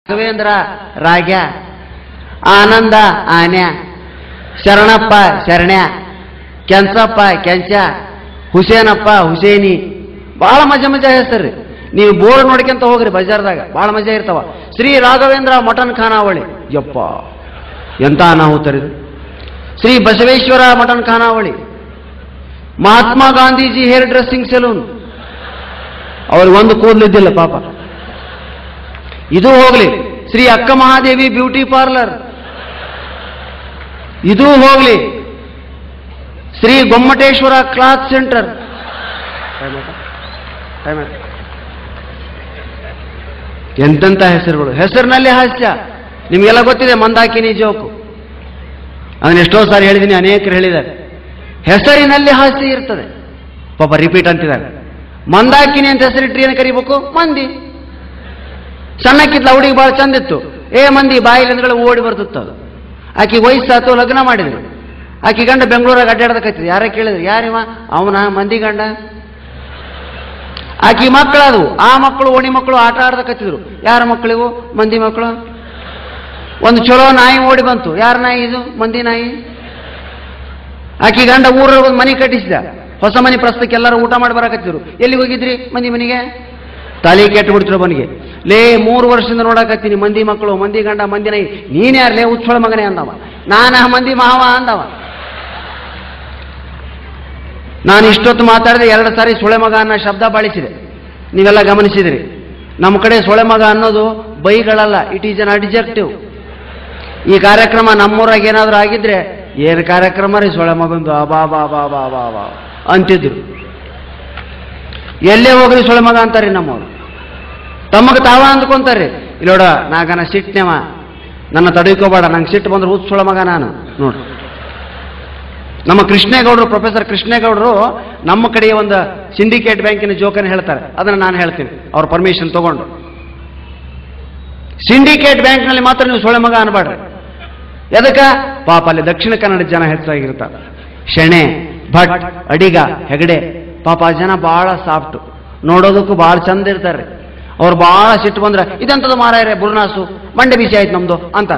ರಾಘವೇಂದ್ರ ರಾಗ್ಯ, ಆನಂದ ಆನ್ಯ, ಶರಣಪ್ಪ ಶರಣ್ಯ, ಕೆಂಚಪ್ಪ ಕೆಂಚ, ಹುಸೇನಪ್ಪ ಹುಸೇನಿ. ಬಹಳ ಮಜಾ ಹೆಸರು. ನೀವು ಬೋರ್ಡ್ ನೋಡ್ಕೊಂತ ಹೋಗ್ರಿ ಬಜಾರ್ದಾಗ, ಬಹಳ ಮಜಾ ಇರ್ತಾವ. ಶ್ರೀ ರಾಘವೇಂದ್ರ ಮಟನ್ ಖಾನಾವಳಿ, ಯಪ್ಪ ಎಂತ ಅನಾಹುತರಿದು. ಶ್ರೀ ಬಸವೇಶ್ವರ ಮಟನ್ ಖಾನಾವಳಿ, Mahatma Gandhiji hair dressing salon, ಅವ್ರಿಗೆ ಒಂದು ಕೂದಲಿದ್ದಿಲ್ಲ ಪಾಪ. ಇದು ಹೋಗ್ಲಿ. ಶ್ರೀ ಅಕ್ಕ ಮಹಾದೇವಿ ಬ್ಯೂಟಿ ಪಾರ್ಲರ್, ಇದು ಹೋಗ್ಲಿ. Shri Gommateshwara cloth centre. ಎಂತೆಂತ ಹೆಸರುಗಳು, ಹೆಸರಿನಲ್ಲಿ ಹಾಸ್ಯ. ನಿಮಗೆಲ್ಲ ಗೊತ್ತಿದೆ ಮಂದಾಕಿನಿ ಜೋಕು, ಅದನ್ನ ಎಷ್ಟೋ ಸಾರಿ ಹೇಳಿದ್ದೀನಿ, ಅನೇಕರು ಹೇಳಿದ್ದಾರೆ. ಹೆಸರಿನಲ್ಲಿ ಹಾಸ್ಯ ಇರ್ತದೆ. ಪಾಪ ರಿಪೀಟ್ ಅಂತಿದ್ದಾರೆ. ಮಂದಾಕಿನಿ ಅಂತ ಹೆಸರಿಟ್ರಿ ಏನು ಕರಿಬೇಕು? ಮಂದಿ. ಸಣ್ಣಕ್ಕಿದ್ಲ ಹುಡುಗಿ ಬಹಳ ಚಂದಿತ್ತು, ಮಂದಿ ಬಾಯಿಲಿ ಅಂದ್ಗಳು ಓಡಿ ಬರ್ತಿತ್ತು. ಅದು ಆಕಿ ವಯಸ್ಸಾತು, ಲಗ್ನ ಮಾಡಿದ್ರು. ಆಕಿ ಗಂಡ ಬೆಂಗಳೂರಾಗ ಅಡ್ಡಾಡದಕ್ಕೈತಿದ್ರು. ಯಾರೇ ಕೇಳಿದ್ರು, ಯಾರಿವ? ಅವನ ಮಂದಿ ಗಂಡ. ಆಕಿ ಮಕ್ಕಳದು, ಆ ಮಕ್ಕಳು ಓಣಿ ಮಕ್ಕಳು ಆಟ ಆಡ್ದಕ್ಕತ್ತಿದ್ರು. ಯಾರ ಮಕ್ಕಳಿವು? ಮಂದಿ ಮಕ್ಕಳು. ಒಂದು ಚಲೋ ನಾಯಿ ಓಡಿ ಬಂತು. ಯಾರ ನಾಯಿ ಇದು? ಮಂದಿ ನಾಯಿ. ಆಕಿ ಗಂಡ ಊರಲ್ಲಿ ಒಂದು ಮನೆ ಕಟ್ಟಿಸಿದ, ಹೊಸ ಮನೆ ಪ್ರಸ್ತಕ್ಕೆ ಎಲ್ಲರೂ ಊಟ ಮಾಡಿ ಬರಕತ್ತಿದ್ರು. ಎಲ್ಲಿ ಹೋಗಿದ್ರಿ? ಮಂದಿ ಮನೆಗೆ. ತಲೆ ಕೆಟ್ಟು ಬಿಡ್ತಿರೋ ಬನಿಗೆ. 3 ವರ್ಷದಿಂದ ನೋಡಕತ್ತೀನಿ ಮಂದಿ ಮಕ್ಕಳು, ಮಂದಿ ಗಂಡ, ಮಂದಿ ನಾಯಿ. ನೀನ್ ಯಾರ್ಲೇ ಉಚ್ಚೋಳ ಮಗನೇ ಅಂದವ. ನಾನ ಮಂದಿ ಮಾವ ಅಂದವ. ನಾನು ಇಷ್ಟೊತ್ತು ಮಾತಾಡಿದೆ 2 ಸಾರಿ ಸೊಳೆ ಮಗ ಅನ್ನೋ ಶಬ್ದ ಬಳಸಿದೆ. ನೀವೆಲ್ಲ ಗಮನಿಸಿದ್ರಿ. ನಮ್ಮ ಕಡೆ ಸೊಳೆ ಮಗ ಅನ್ನೋದು ಬೈಗಳಲ್ಲ, ಇಟ್ ಈಸ್ ಅನ್ ಅಡ್ಜೆಕ್ಟಿವ್. ಈ ಕಾರ್ಯಕ್ರಮ ನಮ್ಮೂರಾಗ ಏನಾದ್ರೂ ಆಗಿದ್ರೆ, ಏನು ಕಾರ್ಯಕ್ರಮ ರೀ ಸೊಳೆ ಮಗಂದು, ಬಾ ಬಾ ಬಾ ಬಾ ಬಾ ಬಾ ಅಂತಿದ್ರು. ಎಲ್ಲೇ ಹೋಗ್ರಿ ಸೊಳೆ ಮಗ ಅಂತಾರ್ರಿ ನಮ್ಮವ್ರು. ತಮಗೆ ತಾವ ಅಂದ್ಕೊಂತಾರ್ರಿ. ಇಲ್ಲೋಡ ನಾಗನ ಸಿಟ್ನೆವ, ನನ್ನ ತಡೆಕೋಬೇಡ, ನಂಗೆ ಸಿಟ್ಟು ಬಂದ್ರೆ ಹುಚ್ಚ ಸೊಳೆ ಮಗ ನಾನು. ನೋಡ್ರಿ, ನಮ್ಮ ಕೃಷ್ಣೇಗೌಡರು, ಪ್ರೊಫೆಸರ್ ಕೃಷ್ಣೇಗೌಡರು ನಮ್ಮ ಕಡೆಯ ಒಂದು ಸಿಂಡಿಕೇಟ್ ಬ್ಯಾಂಕಿನ ಜೋಕನ್ನು ಹೇಳ್ತಾರೆ. ಅದನ್ನು ನಾನು ಹೇಳ್ತೀನಿ, ಅವ್ರ ಪರ್ಮಿಷನ್ ತಗೊಂಡು. ಸಿಂಡಿಕೇಟ್ ಬ್ಯಾಂಕ್ನಲ್ಲಿ ಮಾತ್ರ ನೀವು ಸೊಳೆ ಮಗ ಅನ್ಬೇಡ್ರಿ. ಎದಕ್ಕ? ಪಾಪ ಅಲ್ಲಿ ದಕ್ಷಿಣ ಕನ್ನಡ ಜನ ಹೆಚ್ಚಾಗಿರ್ತಾರೆ. ಶೆಣೆ, ಭಟ್, ಅಡಿಗ, ಹೆಗಡೆ, ಪಾಪ ಆ ಜನ ಬಹಳ ಸಾಫ್ಟ್, ನೋಡೋದಕ್ಕೂ ಬಹಳ ಚಂದ ಇರ್ತಾರೆ. ಅವ್ರು ಬಹಳ ಸಿಟ್ಟು ಬಂದ್ರೆ, ಇದಂತದ್ದು ಮಾರಾಯರೆ ಬುರ್ನಾಸು, ಮಂಡೆ ಬಿಸಿ ಆಯ್ತು ನಮ್ದು ಅಂತ.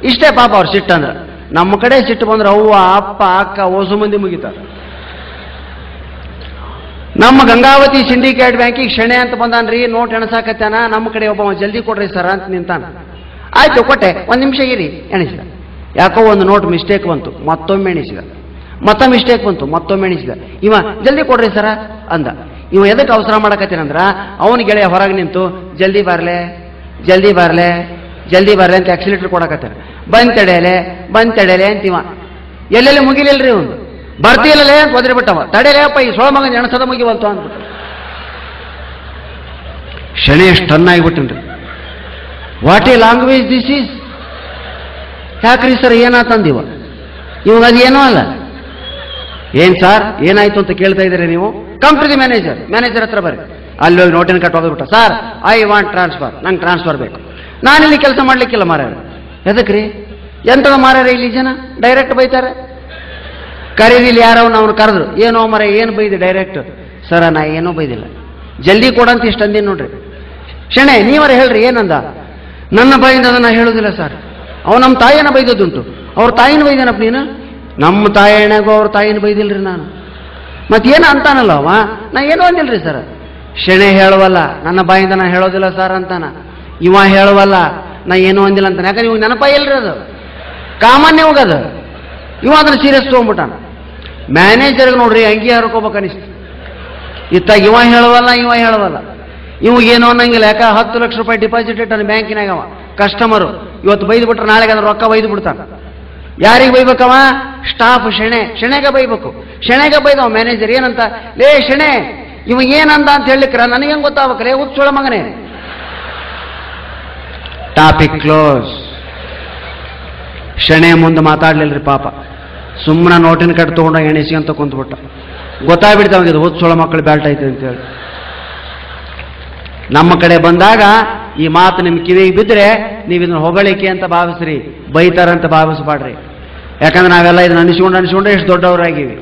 ಇಷ್ಟೇ ಪಾಪ ಅವ್ರ ಸಿಟ್ಟಂದ್ರೆ. ನಮ್ಮ ಕಡೆ ಸಿಟ್ಟು ಬಂದ್ರೆ ಅವ್ವ ಅಪ್ಪ ಅಕ್ಕ ಓಸು ಮಂದಿ ಮುಗಿತಾರೆ. ನಮ್ಮ ಗಂಗಾವತಿ ಸಿಂಡಿಕೇಟ್ ಬ್ಯಾಂಕಿಗೆ ಶೆಣೆ ಅಂತ ಬಂದಾನ್ರಿ, ನೋಟ್ ಎಣಸಾಕತ್ತಾನ. ನಮ್ಮ ಕಡೆ ಒಬ್ಬ ಜಲ್ದಿ ಕೊಡ್ರಿ ಸರ್ ಅಂತ ನಿಂತಾನ. ಆಯ್ತು ಕೊಟ್ಟೆ, 1 ನಿಮಿಷ ಇರಿ ಎಣಿಸಿದ. ಯಾಕೋ ಒಂದು ನೋಟ್ ಮಿಸ್ಟೇಕ್ ಬಂತು, ಮತ್ತೊಮ್ಮೆ ಎಣಿಸಿದ. ಮತ್ತೆ ಮಿಸ್ಟೇಕ್ ಬಂತು, ಮತ್ತೊಮ್ಮೆ ಎಣಿಸಿದ. ಇವ ಜಲ್ದಿ ಕೊಡ್ರಿ ಸರ ಅಂದ. ಇವ ಎದಕ್ಕೆ ಅವಸರ ಮಾಡಕತ್ತೀನಂದ್ರ, ಅವನ ಗೆಳೆಯ ಹೊರಗೆ ನಿಂತು ಜಲ್ದಿ ಬರ್ಲೆ ಜಲ್ದಿ ಬರ್ಲೆ ಜಲ್ದಿ ಬರ್ಲೆ ಅಂತ ಆಕ್ಸಿಲೇಟರ್ ಕೊಡಕತ್ತಾರ. ಬಂತಡೆಯಲೆ ಅಂತಿವ. ಎಲ್ಲೆಲ್ಲಿ ಮುಗಿಲಿಲ್ರಿ ಒಂದು. ಬರ್ತೀಯಲ್ಲೇ ಅಂತ ಒದರಿ ಬಿಟ್ಟವ. ತಡೆಯಲೇಪ್ಪ, ಈ ಸೋಳ ಮಗನ ಎಣಸದ ಮುಗಿವಂತು ಅಂದ್ಬಿಟ್ಟು ಶನಿ ಎಷ್ಟು ಟನ್ನಾಗಿಬಿಟ್ಟನ್ರಿ. What a language this is. ಯಾಕ್ರಿ ಸರ್ ಏನಾತಂದಿವ? ಇವಾಗ ಅದೇನೋ ಅಲ್ಲ. ಏನ್ ಸರ್ ಏನಾಯ್ತು ಅಂತ ಕೇಳ್ತಾ ಇದ್ದೀರಿ ನೀವು? Come to the manager. Manager ಹತ್ರ ಬರ್ರಿ. ಅಲ್ಲಿ ಹೋಗಿ ನೋಟಿನ ಕಟ್ ಹೋಗ್ಬಿಟ್ಟ. ಸರ್ ಐ ವಾಂಟ್ ಟ್ರಾನ್ಸ್ಫರ್, ನಂಗೆ ಟ್ರಾನ್ಸ್ಫರ್ ಬೇಕು. ನಾನಿಲ್ಲಿ ಕೆಲಸ ಮಾಡ್ಲಿಕ್ಕಿಲ್ಲ ಮಾರ್ಯಾರ. ಎದಕ್ರಿ? ಎಂತದ ಮಾರ್ಯಾರ ಇಲ್ಲಿ ಜನ ಡೈರೆಕ್ಟ್ ಬೈತಾರೆ. ಕರೀದಿಲ್ಲ ಯಾರವನ್ನ ಅವ್ನು ಕರೆದ್ರು. ಏನೋ ಮರ ಏನು ಬೈದಿ ಡೈರೆಕ್ಟ್? ಸರ ನಾ ಏನೂ ಬೈದಿಲ್ಲ, ಜಲ್ದಿ ಕೊಡಂತ ಇಷ್ಟು ಅಂದಿನ ನೋಡ್ರಿ. ಶೆಣೆ ನೀವರ ಹೇಳ್ರಿ ಏನಂದ? ನನ್ನ ಬಾಯಿಂದ ಅದನ್ನ ಹೇಳುದಿಲ್ಲ ಸರ್. ಅವ್ ನಮ್ಮ ತಾಯಿಯನ್ನ ಬೈದದ್ದುಂಟು. ಅವ್ರ ತಾಯಿನ ಬೈದೇನಪ್ಪ ನೀನು? ನಮ್ಮ ತಾಯಿಯಣಗೂ ಅವ್ರ ತಾಯಿನ ಬೈದಿಲ್ರಿ ನಾನು. ಮತ್ತೇನ ಅಂತಾನಲ್ಲ ಅವ, ನಾ ಏನೂ ಅಂದಿಲ್ರಿ ಸರ್. ಶೆಣೆ ಹೇಳುವಲ್ಲ, ನನ್ನ ಬಾಯಿಂದ ನಾ ಹೇಳೋದಿಲ್ಲ ಸರ್ ಅಂತಾನ. ಇವ ಹೇಳುವಲ್ಲ, ನಾ ಏನೂ ಅಂದಿಲ್ಲ ಅಂತಾನೆ. ಯಾಕಂದ್ರೆ ಇವ್ ನೆನಪ ಇಲ್ರಿ, ಅದು ಕಾಮನ್ಯ ಹೋಗದು. ಇವ ಅದನ್ನ ಸೀರಿಯಸ್ ತಗೊಂಡ್ಬಿಟ್ಟಾನ. ಮ್ಯಾನೇಜರ್ಗೆ ನೋಡ್ರಿ ಅಂಗಿ ಹರ್ಕೋಬೇಕು ಅನಿಸ್ತು. ಇತ್ತಾಗ ಇವ ಹೇಳುವಲ್ಲ, ಇವಾಗ ಏನೋ ಅನ್ನಂಗಿಲ್ಲ. ಯಾಕ 10 ಲಕ್ಷ ರೂಪಾಯಿ ಡಿಪಾಸಿಟ್ ಇಟ್ಟಾನ ಬ್ಯಾಂಕಿನಾಗ. ಅವ ಕಸ್ಟಮರು ಇವತ್ತು ಬೈದು ಬಿಟ್ರೆ ನಾಳೆಗೆ ಅದ್ರ ರೊಕ್ಕ ಬೈದು ಬಿಡ್ತಾನ. ಯಾರಿಗೆ ಬೈಬೇಕವ? ಸ್ಟಾಫ್ ಶೆಣೆಗೆ ಬೈಬೇಕು. ಶೆಣೆಗೆ ಬೈದವ ಮ್ಯಾನೇಜರ್ ಏನಂತ, ಲೇ ಶೆಣೆ ಇವ ಏನಂದ ಅಂತ ಹೇಳಿಕ್ರ ನನಗೆ ಹೆಂಗ್ ಗೊತ್ತಾಗ್ಬೇಕ್ರೆ? ಹುಚ್ಚೋಳ ಮಗನೇ. Topic close. ಶೆಣೆ ಮುಂದೆ ಮಾತಾಡ್ಲಿಲ್ರಿ ಪಾಪ. ಸುಮ್ಮನೆ ನೋಟಿನ ಕಟ್ ತಗೊಂಡ ಎಣಿಸಿ ಅಂತ ಕುಂತ್ಬಿಟ್ಟ. ಗೊತ್ತಾಗ್ಬಿಡ್ತಾವಂಗಿದ್ದು ಹುಚ್ಚೋಳ ಮಕ್ಕಳು ಬ್ಯಾಲ್ಟ್ ಐತೆ ಅಂತೇಳಿ. ನಮ್ಮ ಕಡೆ ಬಂದಾಗ ಈ ಮಾತು ನಿಮ್ ಕಿವಿಗೆ ಬಿದ್ದರೆ ನೀವು ಇದನ್ನ ಹೊಗಳಿಕೆ ಅಂತ ಭಾವಿಸ್ರಿ, ಬೈತಾರಂತ ಭಾವಿಸ್ಬಾಡ್ರಿ. ಯಾಕಂದ್ರೆ ನಾವೆಲ್ಲ ಇದನ್ನ ಅನಿಸ್ಕೊಂಡು ಎಷ್ಟು ದೊಡ್ಡವರಾಗಿವಿ.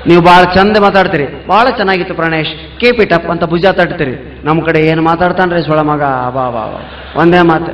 ನೀವು ಬಹಳ ಚಂದ ಮಾತಾಡ್ತೀರಿ, ಬಹಳ ಚೆನ್ನಾಗಿತ್ತು ಪ್ರಣೇಶ್, ಕೀಪ್ ಇಟ್ ಅಪ್ ಅಂತ ಭುಜ ತಟ್ತೀರಿ. ನಮ್ಮ ಕಡೆ ಏನು ಮಾತಾಡ್ತಾನ್ರಿ ಸೊಳ ಮಗ ಅಬಾ ಒಂದೇ ಮಾತು.